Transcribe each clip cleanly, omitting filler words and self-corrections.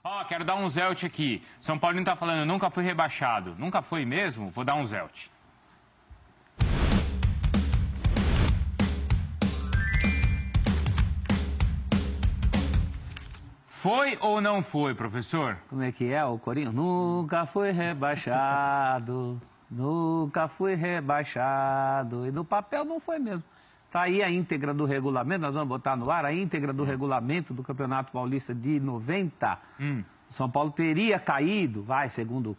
Ó, quero dar um zelt aqui. São Paulino tá falando, nunca fui rebaixado. Nunca foi mesmo? Vou dar um zelt. Foi ou não foi, professor? Como é que é o corinho? Nunca fui rebaixado, nunca fui rebaixado. E no papel não foi mesmo. Está aí a íntegra do regulamento, nós vamos botar no ar a íntegra do regulamento do Campeonato Paulista de 90. O São Paulo teria caído, segundo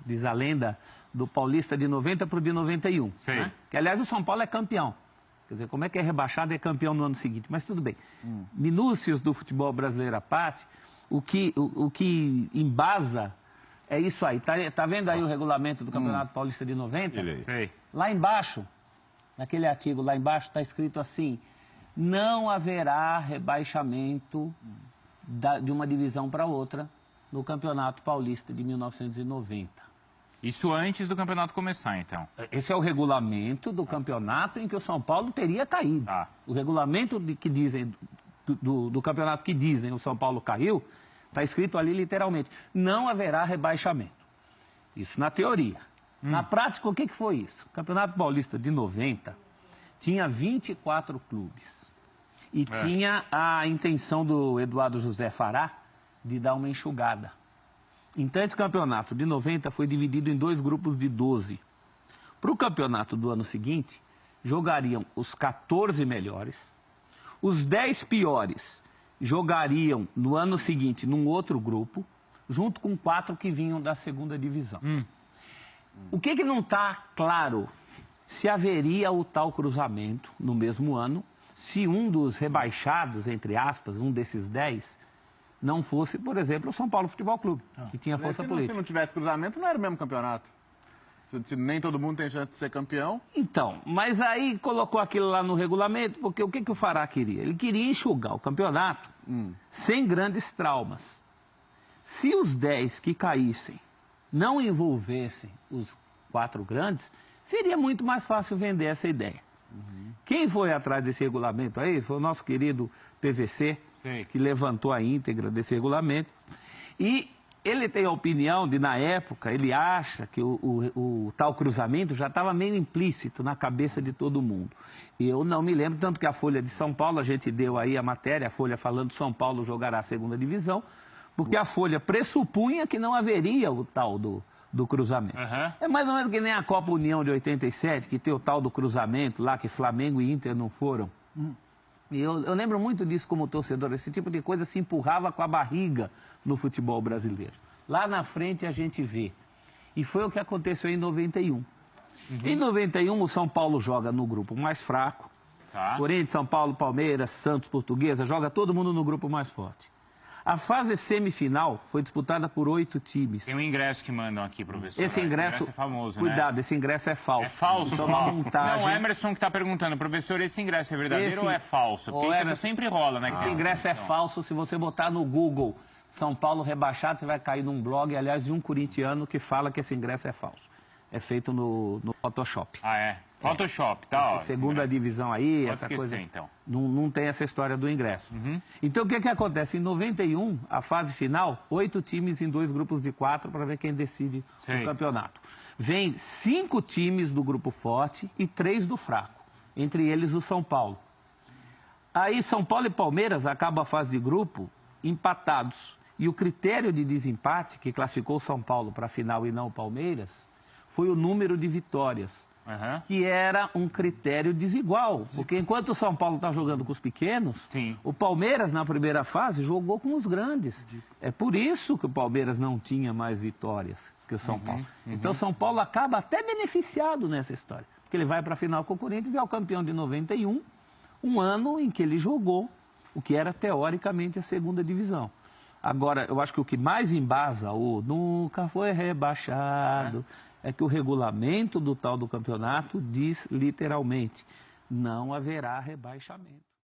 diz a lenda, do Paulista de 90 para o de 91. Sei. Né? Que, aliás, o São Paulo é campeão. Quer dizer, como é que é rebaixado e é campeão no ano seguinte? Mas tudo bem. Minúcias do futebol brasileiro à parte, o que embasa é isso aí. Tá vendo aí o regulamento do Campeonato Paulista de 90? Sei. Lá embaixo, naquele artigo lá embaixo, está escrito assim: não haverá rebaixamento de uma divisão para outra no Campeonato Paulista de 1990. Isso antes do campeonato começar, então. Esse é o regulamento do campeonato em que o São Paulo teria caído. O regulamento que dizem, do campeonato que dizem o São Paulo caiu, está escrito ali literalmente: não haverá rebaixamento. Isso na teoria. Na prática, o que foi isso? O Campeonato Paulista de 90 tinha 24 clubes. E tinha a intenção do Eduardo José Fará de dar uma enxugada. Então, esse campeonato de 90 foi dividido em 2 grupos de 12. Para o campeonato do ano seguinte, jogariam os 14 melhores. Os 10 piores jogariam no ano seguinte num outro grupo, junto com 4 que vinham da segunda divisão. O que não está claro? Se haveria o tal cruzamento no mesmo ano, se um dos rebaixados, entre aspas, um desses 10, não fosse, por exemplo, o São Paulo Futebol Clube, que tinha força política. Se não tivesse cruzamento, não era o mesmo campeonato. Se nem todo mundo tem chance de ser campeão. Então, mas aí colocou aquilo lá no regulamento, porque o que o Fará queria? Ele queria enxugar o campeonato sem grandes traumas. Se os 10 que caíssem não envolvessem os 4 grandes, seria muito mais fácil vender essa ideia. Quem foi atrás desse regulamento aí foi o nosso querido PVC, que levantou a íntegra desse regulamento. E ele tem a opinião de, na época, ele acha que o tal cruzamento já estava meio implícito na cabeça de todo mundo. Eu não me lembro, tanto que a Folha de São Paulo, a gente deu aí a matéria, a Folha falando que São Paulo jogará a segunda divisão, porque a Folha pressupunha que não haveria o tal do cruzamento. É mais ou menos que nem a Copa União de 87, que tem o tal do cruzamento lá, que Flamengo e Inter não foram. Eu lembro muito disso como torcedor. Esse tipo de coisa se empurrava com a barriga no futebol brasileiro. Lá na frente a gente vê. E foi o que aconteceu em 91. Em 91 o São Paulo joga no grupo mais fraco. Corinthians, São Paulo, Palmeiras, Santos, Portuguesa, joga todo mundo no grupo mais forte. A fase semifinal foi disputada por 8 times. Tem um ingresso que mandam aqui, professor. Esse ingresso é famoso, cuidado, né? Esse ingresso é falso. É falso? Isso é uma montagem. Não, o Emerson que está perguntando, professor, esse ingresso é verdadeiro ou é falso? Porque isso sempre rola, né? Esse ingresso é falso. Se você botar no Google São Paulo rebaixado, você vai cair num blog, aliás, de um corintiano que fala que esse ingresso é falso. É feito no Photoshop. Photoshop, tá? Essa segunda divisão aí, essa coisa. Então. Não tem essa história do ingresso. Então, o que acontece? Em 91, a fase final, 8 times em 2 grupos de 4 para ver quem decide o campeonato. Vem 5 times do grupo forte e 3 do fraco. Entre eles o São Paulo. Aí São Paulo e Palmeiras acabam a fase de grupo empatados. E o critério de desempate, que classificou o São Paulo para a final e não o Palmeiras, foi o número de vitórias. Que era um critério desigual. Porque enquanto o São Paulo está jogando com os pequenos, o Palmeiras, na primeira fase, jogou com os grandes. É por isso que o Palmeiras não tinha mais vitórias que o São Paulo. Então, o São Paulo acaba até beneficiado nessa história. Porque ele vai para a final com o Corinthians e é o campeão de 91, um ano em que ele jogou o que era, teoricamente, a segunda divisão. Agora, eu acho que o que mais embasa o nunca foi rebaixado é que o regulamento do tal do campeonato diz literalmente: não haverá rebaixamento.